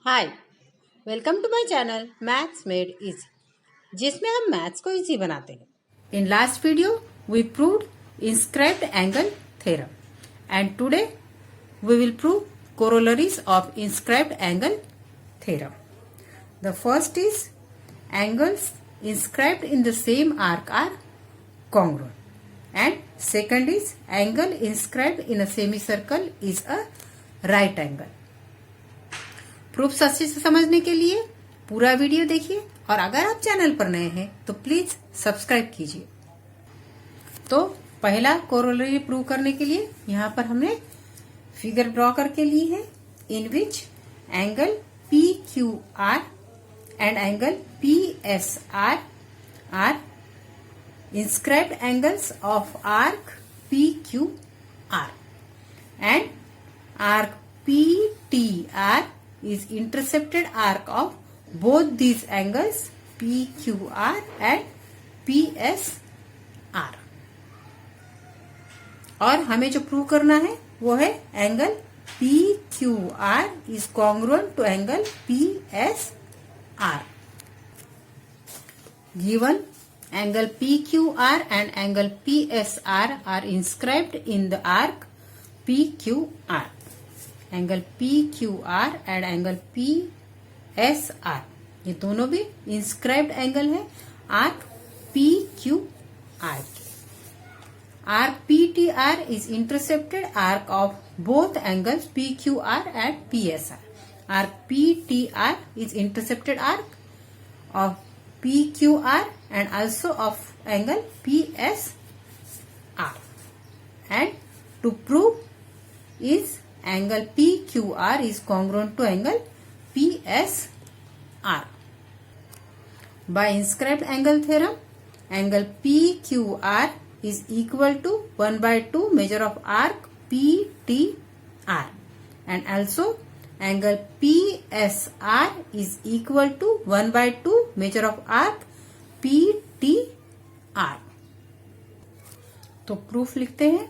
Hi, welcome to my channel maths made easy, जिसमें हम maths को इजी बनाते हैं। In last video we proved inscribed angle theorem and today we will prove corollaries of inscribed angle theorem. The first is angles inscribed in the same arc are congruent and second is angle inscribed in a semicircle is a right angle. Proofs अच्छे से समझने के लिए पूरा video देखिए और अगर आप चैनल पर नए हैं तो प्लीज सब्सक्राइब कीजिए। तो पहला कोरोलरी प्रूव करने के लिए यहाँ पर हमने फिगर ड्रॉ करके ली है in which angle P Q R and angle P S R are inscribed angles of arc P Q R and arc P T R is intercepted arc of both these angles PQR and PSR. और हमें जो prove करना है वो है angle PQR is congruent to angle PSR. Given angle PQR and angle PSR are inscribed in the arc PQR. Angle P Q R and angle P S R ये दोनों भी इंस्क्राइब्ड एंगल है arc P Q R के। Arc P T R is intercepted arc of both angles P Q R and P S R. Arc P T R is intercepted arc of P Q R and also of angle P S R. And to prove is angle PQR is congruent to angle PSR. By inscribed angle theorem, angle PQR is equal to 1 by 2 measure of arc PTR and also angle PSR is equal to 1 by 2 measure of arc PTR. तो proof लिखते हैं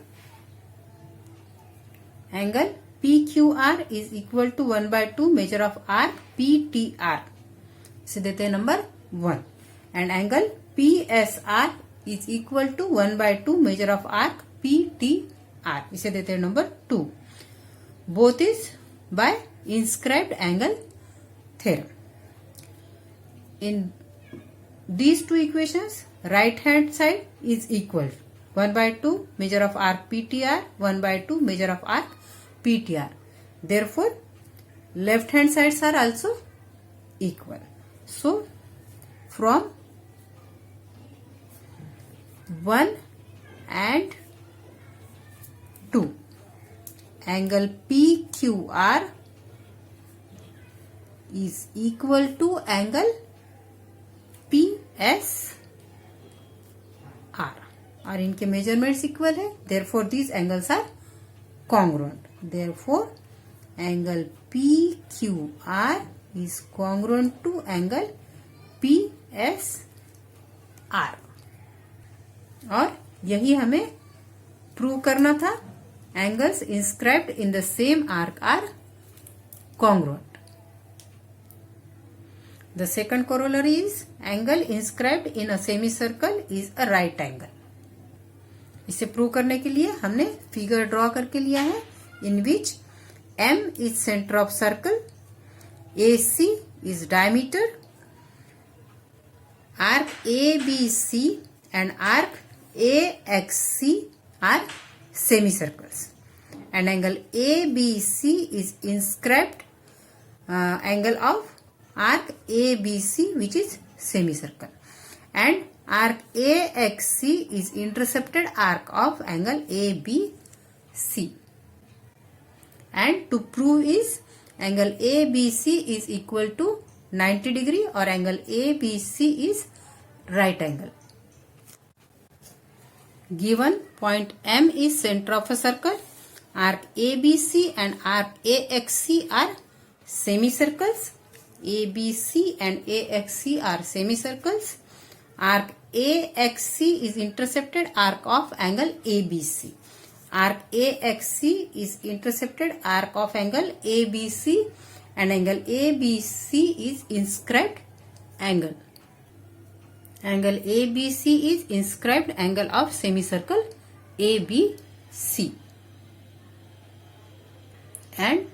angle PQR is equal to 1 by 2 measure of arc PTR, इसे देते हैं number 1 and angle PSR is equal to 1 by 2 measure of arc PTR, इसे देते हैं number 2. Both is by inscribed angle theorem. In these two equations, right hand side is equal 1 by 2 measure of arc PTR, 1 by 2 measure of arc PTR. Therefore, left hand sides are also equal. So, from 1 and 2, angle PQR is equal to angle PSR. और इनके measurements equal है, therefore these angles are congruent. Therefore, angle PQR is congruent to angle PSR. और यही हमें prove करना था. Angles inscribed in the same arc are congruent. The second corollary is angle inscribed in a semicircle is a right angle. इसे prove करने के लिए हमने फिगर ड्रॉ करके लिया है in which M is centre of circle, AC is diameter, arc ABC and arc AXC are semi circles and angle ABC is inscribed angle of arc ABC which is semi circle and arc AXC is intercepted arc of angle ABC. And to prove is angle ABC is equal to 90 degree or angle ABC is right angle. Given point M is center of a circle, arc ABC and arc AXC are semicircles. ABC and AXC are semicircles. Arc AXC is intercepted arc of angle ABC. Arc AXC is intercepted arc of angle ABC and angle ABC is inscribed angle. Angle ABC is inscribed angle of semicircle ABC. And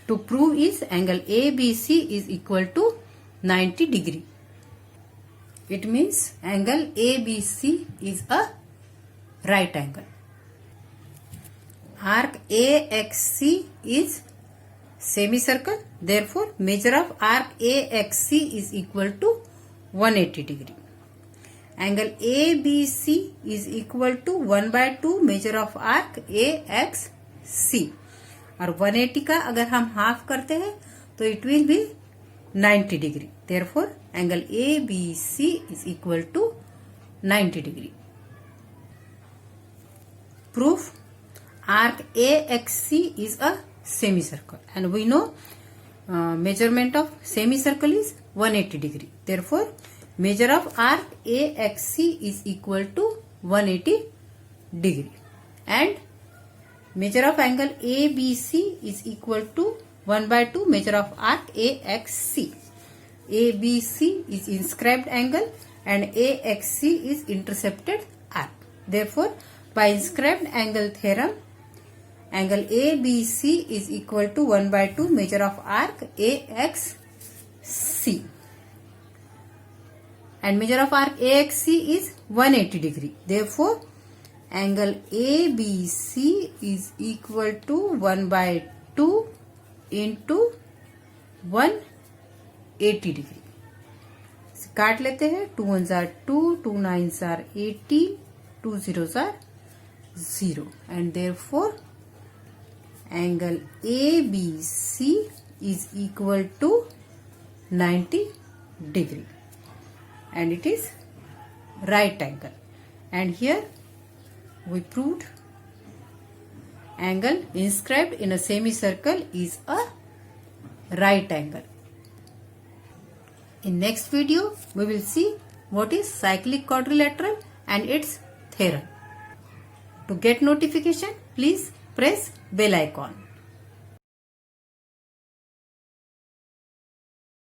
to prove is angle ABC is equal to 90 degree. It means angle ABC is a right angle. Arc AXC is semicircle. Therefore, measure of arc AXC is equal to 180 degree. Angle ABC is equal to 1/2 measure of arc AXC. और 180 का अगर हम half करते हैं तो it will be 90 degree. Therefore, angle ABC is equal to 90 degree. Proof: arc AXC is a semicircle, and we know measurement of semicircle is 180 degree. Therefore, measure of arc AXC is equal to 180 degree, and measure of angle ABC is equal to 1/2 measure of arc AXC. ABC is inscribed angle and AXC is intercepted arc. Therefore, by inscribed angle theorem, angle ABC is equal to 1/2 measure of arc AXC. And measure of arc AXC is 180 degree. Therefore, angle ABC is equal to 1/2 into 180 degree. काट लेते हैं. 2 1s are 2, 2 9s are 18, 2 0s are 0, and therefore angle ABC is equal to 90 degree, and it is right angle. And here we proved angle inscribed in a semicircle is a right angle. In next video, we will see what is cyclic quadrilateral and its theorem. To get notification, please press bell icon.